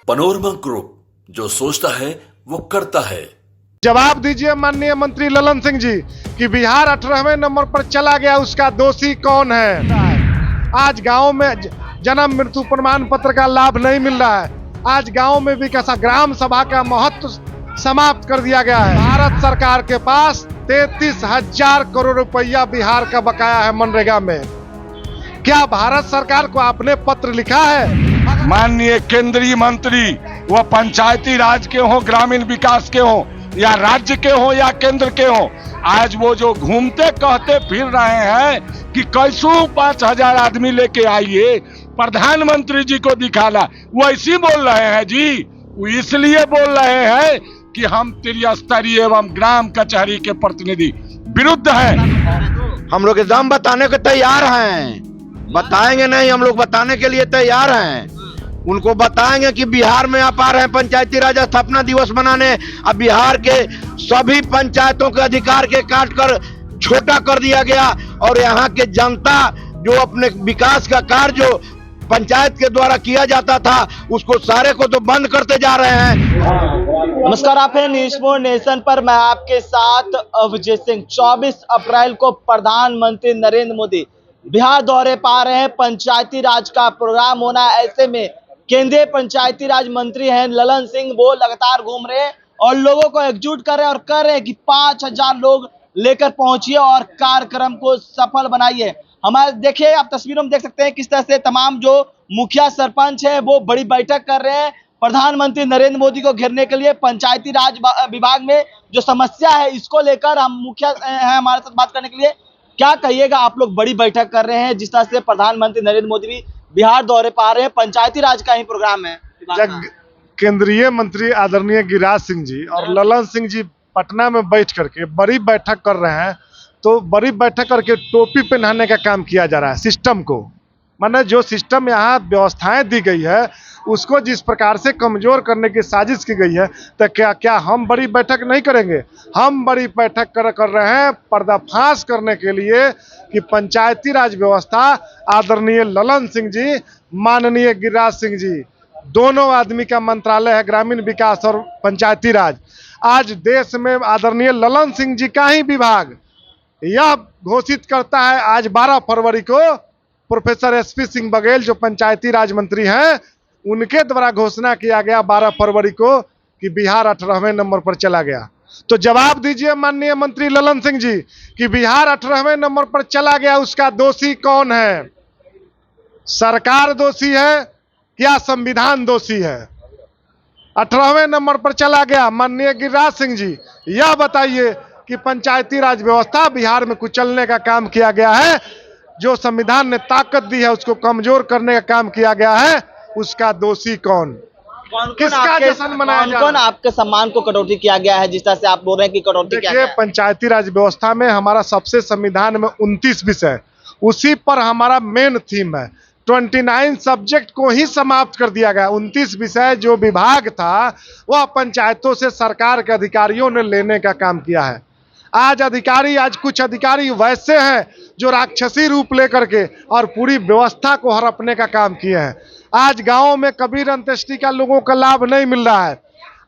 Panorama group, जो सोचता है वो करता है। जवाब दीजिए माननीय मंत्री ललन सिंह जी कि बिहार 18वें नंबर पर चला गया, उसका दोषी कौन है? आज गांव में जन्म मृत्यु प्रमाण पत्र का लाभ नहीं मिल रहा है। आज गांव में भी कैसा ग्राम सभा का महत्व समाप्त कर दिया गया है। भारत सरकार के पास 33,000 करोड़ रुपया बिहार का बकाया है मनरेगा में। क्या भारत सरकार को आपने पत्र लिखा है? माननीय केंद्रीय मंत्री, वह पंचायती राज के हो, ग्रामीण विकास के हो, या राज्य के हो या केंद्र के हो, आज वो जो घूमते कहते फिर रहे हैं कि कैसू 5,000 आदमी लेके आइए प्रधानमंत्री जी को दिखाना, वो ऐसी बोल रहे हैं जी। वो इसलिए बोल रहे हैं कि हम त्रिस्तरीय एवं ग्राम कचहरी के प्रतिनिधि विरुद्ध हैं। हम लोग एकदम बताने को तैयार हैं, बताएंगे नहीं, हम लोग बताने के लिए तैयार हैं। उनको बताएंगे कि बिहार में आप आ रहे हैं पंचायती राज स्थापना दिवस मनाने, अब बिहार के सभी पंचायतों के अधिकार के काट कर छोटा कर दिया गया और यहाँ के जनता जो अपने विकास का कार्य जो पंचायत के द्वारा किया जाता था उसको सारे को तो बंद करते जा रहे हैं। नमस्कार, आप हैं न्यूज़ फोर नेशन पर, मैं आपके साथ अभिजीत सिंह। 24 अप्रैल को प्रधानमंत्री नरेंद्र मोदी बिहार दौरे पा रहे हैं। पंचायती राज का प्रोग्राम होना है, ऐसे में केंद्रीय पंचायती राज मंत्री हैं ललन सिंह, वो लगातार घूम रहे हैं और लोगों को एकजुट कर रहे हैं और कह रहे हैं कि 5,000 लोग लेकर पहुंचिए और कार्यक्रम को सफल बनाइए। हमारे देखिए, आप तस्वीरों में देख सकते हैं किस तरह से तमाम जो मुखिया सरपंच हैं वो बड़ी बैठक कर रहे हैं प्रधानमंत्री नरेंद्र मोदी को घेरने के लिए। पंचायती राज विभाग में जो समस्या है इसको लेकर हम मुखिया हैं हमारे साथ बात करने के लिए। क्या कहिएगा, आप लोग बड़ी बैठक कर रहे हैं, जिस तरह से प्रधानमंत्री नरेंद्र मोदी भी बिहार दौरे पा रहे हैं, पंचायती राज का ही प्रोग्राम है। केंद्रीय मंत्री आदरणीय गिरिराज सिंह जी और ललन सिंह जी पटना में बैठ करके बड़ी बैठक कर रहे हैं, तो बड़ी बैठक करके टोपी पहनाने का काम किया जा रहा है सिस्टम को। माने जो सिस्टम यहाँ व्यवस्थाएं दी गई है उसको जिस प्रकार से कमजोर करने की साजिश की गई है, तो क्या हम बड़ी बैठक नहीं करेंगे? हम बड़ी बैठक कर रहे हैं पर्दाफाश करने के लिए कि पंचायती राज व्यवस्था आदरणीय ललन सिंह जी, माननीय गिरिराज सिंह जी, दोनों आदमी का मंत्रालय है ग्रामीण विकास और पंचायती राज। आज देश में आदरणीय ललन सिंह जी का ही विभाग यह घोषित करता है। आज 12 फरवरी को प्रोफेसर SP सिंह बघेल जो पंचायती राज मंत्री हैं, उनके द्वारा घोषणा किया गया 12 फरवरी को कि बिहार 18वें नंबर पर चला गया। तो जवाब दीजिए माननीय मंत्री ललन सिंह जी कि बिहार 18वें नंबर पर चला गया, उसका दोषी कौन है? सरकार दोषी है या संविधान दोषी है? 18वें नंबर पर चला गया। माननीय गिरिराज सिंह जी, यह बताइए कि पंचायती राज व्यवस्था बिहार में कुचलने का काम किया गया है, जो संविधान ने ताकत दी है उसको कमजोर करने का काम किया गया है, उसका दोषी कौन? किसका जश्न मनाया जा रहा है? कौन आपके सम्मान को कटौती किया गया है, जिस तरह से आप बोल रहे हैं कि कटौती किया गया है? पंचायती राज व्यवस्था में हमारा सबसे संविधान में 29 विषय, उसी पर हमारा मेन थीम है। 29 सब्जेक्ट को ही समाप्त कर दिया गया। 29 विषय जो विभाग था वह पंचायतों से सरकार के अधिकारियों ने लेने का काम किया है। आज कुछ अधिकारी वैसे हैं जो राक्षसी रूप लेकर के और पूरी व्यवस्था को हड़पने का काम किए हैं। आज गांव में कबीर अंत्येष्टि का लोगों का लाभ नहीं मिल रहा है।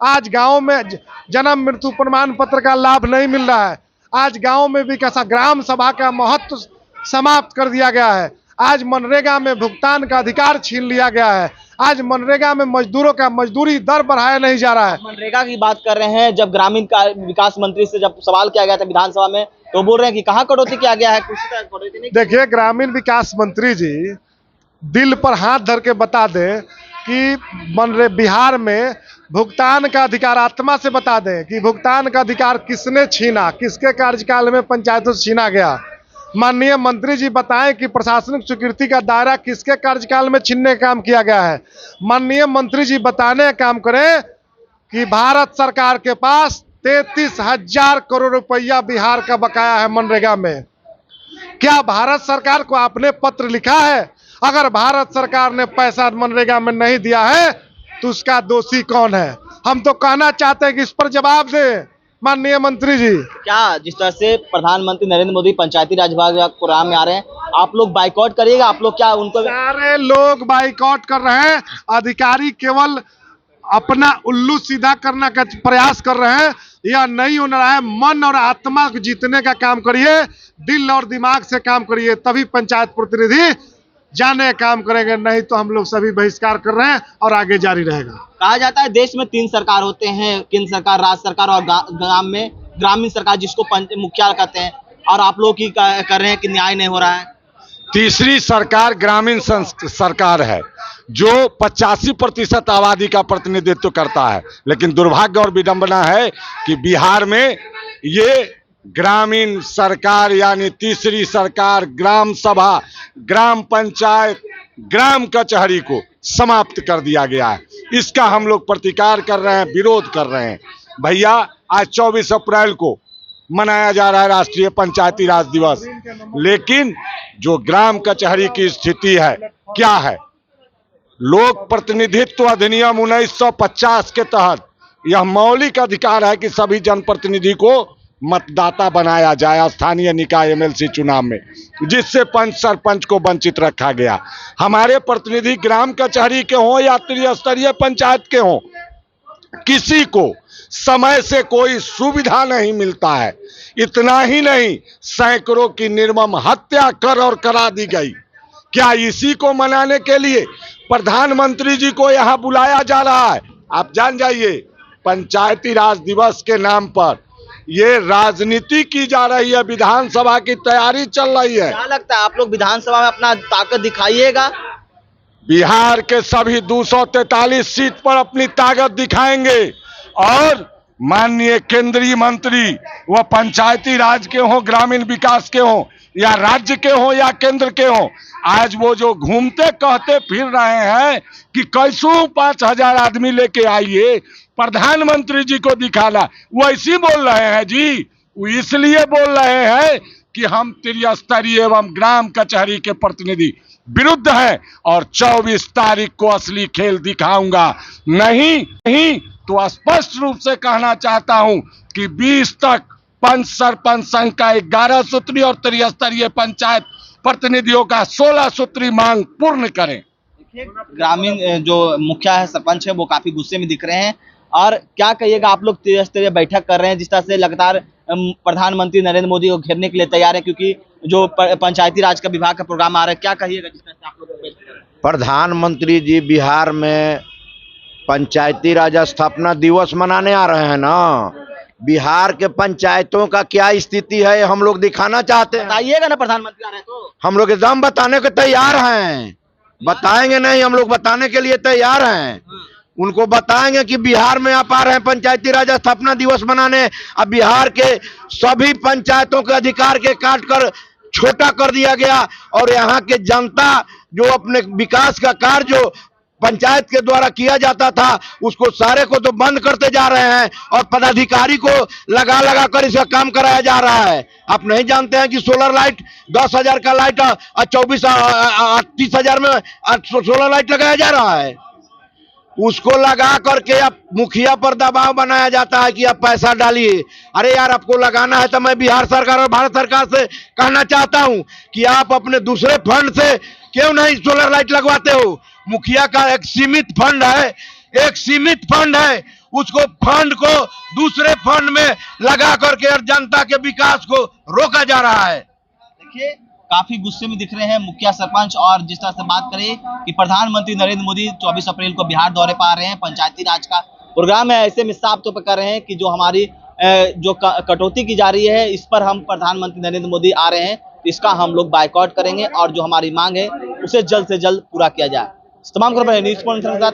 आज गांव में जन्म मृत्यु प्रमाण पत्र का लाभ नहीं मिल रहा है। आज गांव में भी कैसा ग्राम सभा का महत्व समाप्त कर दिया गया है। आज मनरेगा में भुगतान का अधिकार छीन लिया गया है। आज मनरेगा में मजदूरों का मजदूरी दर बढ़ाया नहीं जा रहा है। मनरेगा की बात कर रहे हैं, जब ग्रामीण विकास मंत्री से जब सवाल किया गया था विधानसभा में, तो बोल रहे हैं कि कहाँ कटौती किया गया है, कुछ कटौती नहीं। देखिए, ग्रामीण विकास मंत्री जी दिल पर हाथ धर के बता दें कि बिहार में भुगतान का अधिकार, आत्मा से बता दें कि भुगतान का अधिकार किसने छीना, किसके कार्यकाल में पंचायतों से छीना गया। माननीय मंत्री जी बताएं कि प्रशासनिक स्वीकृति का दायरा किसके कार्यकाल में छीनने का काम किया गया है। माननीय मंत्री जी बताने का काम करें कि भारत सरकार के पास 33,000 करोड़ रुपया बिहार का बकाया है मनरेगा में। क्या भारत सरकार को आपने पत्र लिखा है? अगर भारत सरकार ने पैसा मनरेगा में नहीं दिया है तो उसका दोषी कौन है? हम तो कहना चाहते हैं कि इस पर जवाब दें माननीय मंत्री जी। क्या जिस तरह से प्रधानमंत्री नरेंद्र मोदी पंचायती राज विभाग प्रोग्राम में आ रहे हैं, आप लोग बाइकआउट करिएगा? आप लोग क्या उनको? सारे लोग बाइकआउट कर रहे हैं। अधिकारी केवल अपना उल्लू सीधा करने का प्रयास कर रहे हैं। यह नहीं हो रहा है। मन और आत्मा को जीतने का काम करिए, दिल और दिमाग से काम करिए, तभी पंचायत प्रतिनिधि जाने काम करेंगे, नहीं तो हम लोग सभी बहिष्कार कर रहे हैं और आगे जारी रहेगा। कहा जाता है देश में 3 सरकार होते हैं, केंद्र सरकार, राज्य सरकार और ग्राम में ग्रामीण सरकार, जिसको मुखिया कहते हैं, और आप लोग की कर रहे हैं कि न्याय नहीं हो रहा है। तीसरी सरकार ग्रामीण सरकार है जो 85% आबादी का प्रतिनिधित्व करता है, लेकिन दुर्भाग्य और विडंबना है कि बिहार में ये ग्रामीण सरकार यानी तीसरी सरकार ग्राम सभा, ग्राम पंचायत, ग्राम कचहरी को समाप्त कर दिया गया है। इसका हम लोग प्रतिकार कर रहे हैं, विरोध कर रहे हैं। भैया आज 24 अप्रैल को मनाया जा रहा है राष्ट्रीय पंचायती राज दिवस, लेकिन जो ग्राम कचहरी की स्थिति है क्या है? लोक प्रतिनिधित्व अधिनियम 1950 के तहत यह मौलिक अधिकार है कि सभी जनप्रतिनिधि को मतदाता बनाया जाए स्थानीय निकाय एमएलसी चुनाव में, जिससे पंच सरपंच को वंचित रखा गया। हमारे प्रतिनिधि ग्राम कचहरी के हों या त्रिस्तरीय पंचायत के हों, किसी को समय से कोई सुविधा नहीं मिलता है। इतना ही नहीं, सैकड़ों की निर्मम हत्या कर और करा दी गई। क्या इसी को मनाने के लिए प्रधानमंत्री जी को यहां बुलाया जा रहा है? आप जान जाइए, पंचायती राज दिवस के नाम पर ये राजनीति की जा रही है, विधानसभा की तैयारी चल रही है। क्या लगता है आप लोग विधानसभा में अपना ताकत दिखाइएगा? बिहार के सभी 243 सीट पर अपनी ताकत दिखाएंगे और माननीय केंद्रीय मंत्री वह पंचायती राज के हों, ग्रामीण विकास के हों, या राज्य के हों या केंद्र के हों, आज वो जो घूमते कहते फिर रहे हैं कि कैसों 5000 आदमी लेके आइए प्रधानमंत्री जी को दिखाना, वो ऐसी बोल रहे हैं जी। वो इसलिए बोल रहे हैं कि हम त्रिस्तरीय एवं ग्राम कचहरी के प्रतिनिधि विरुद्ध हैं और 24 तारीख को असली खेल दिखाऊंगा। नहीं तो स्पष्ट रूप से कहना चाहता हूं कि 20 तक पंच सरपंच संघ का 11 सूत्री और त्रिस्तरीय पंचायत प्रतिनिधियों का 16 सूत्री मांग पूर्ण करें। ग्रामीण जो मुखिया है, सरपंच है, वो काफी गुस्से में दिख रहे हैं। और क्या कहिएगा, आप लोग त्रिस्तरीय बैठक कर रहे हैं, जिस तरह से लगातार प्रधानमंत्री नरेंद्र मोदी को घेरने के लिए तैयार है, क्योंकि जो पंचायती राज का विभाग का प्रोग्राम आ रहा है, क्या कहिएगा जिस तरह से आप लोग? प्रधानमंत्री जी बिहार में पंचायती राज स्थापना दिवस मनाने आ रहे हैं ना, बिहार के पंचायतों का क्या स्थिति है हम लोग दिखाना चाहते हैं। बताइएगा ना, प्रधानमंत्री आ रहे हैं तो हम लोग एकदम बताने को तैयार हैं, बताएंगे नहीं, हम लोग बताने के लिए तैयार हैं। उनको बताएंगे कि बिहार में आप आ रहे हैं पंचायती राज स्थापना दिवस मनाने, अब बिहार के सभी पंचायतों के अधिकार के काट कर छोटा कर दिया गया और यहाँ के जनता जो अपने विकास का कार्य जो पंचायत के द्वारा किया जाता था उसको सारे को तो बंद करते जा रहे हैं और पदाधिकारी को लगा कर इसका काम कराया जा रहा है। आप नहीं जानते हैं कि सोलर लाइट 10,000 का लाइट 30,000 में सोलर लाइट लगाया जा रहा है। उसको लगा करके अब मुखिया पर दबाव बनाया जाता है कि आप पैसा डालिए। अरे यार, आपको लगाना है तो मैं बिहार सरकार और भारत सरकार से कहना चाहता हूं कि आप अपने दूसरे फंड से क्यों नहीं सोलर लाइट लगवाते हो। मुखिया का एक सीमित फंड है, उसको फंड को दूसरे फंड में लगा करके और जनता के विकास को रोका जा रहा है। देखिए, काफी गुस्से में दिख रहे हैं मुखिया, सरपंच। और जिस तरह से बात करें कि प्रधानमंत्री नरेंद्र मोदी 24 अप्रैल को बिहार दौरे पर आ रहे हैं, पंचायती राज का प्रोग्राम है, ऐसे में साफ तौर पर कह रहे हैं कि जो हमारी जो कटौती की जा रही है, इस पर हम प्रधानमंत्री नरेंद्र मोदी आ रहे हैं, इसका हम लोग बायकॉट करेंगे और जो हमारी मांग है उसे जल्द से जल्द पूरा किया जाए। तमाम खबरें न्यूज़ पॉइंट के साथ